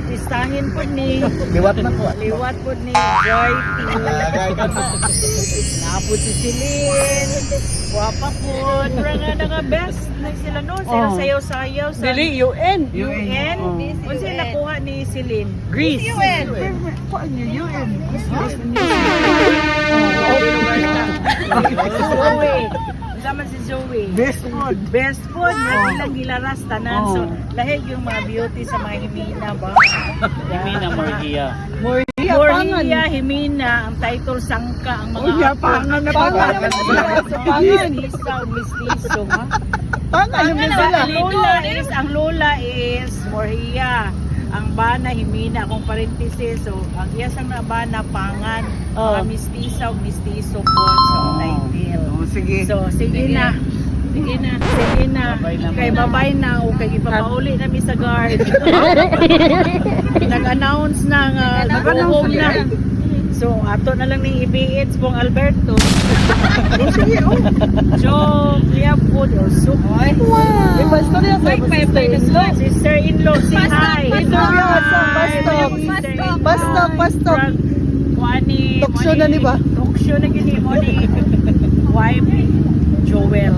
artistahin po ni Liwat na ko. liwat po ni Joy napod si Celine guwapa po nga nga best na sila noon sila sayaw-sayaw sa Dili, UN. UN kung sila nakuha ni Celine Greece. UN Zoe sama si Zoe Best food. best food na ilang gilaras tanan so lahi yung mga beauty sa mga himina ba Himina Morgia. Morhia Himina ang title sangka ang mga Pangan na pangan Pangan. mistiso ha Pangan naman sila. ang lola is Morhia ang bana Himina kung parenthesis so ang iya sang na bana pangan mga mistiso po so title Sige. so sige na kay babay na o kay ipapauli na mi sa guard nag-announce na nga nag-home na so ato na lang ni IBH pong Alberto so kaya po so Iba istorya sa sister-in-law si Hi Bastog. Wani Talkshow na ni ba? Talkshow na gini mo ni wife Joel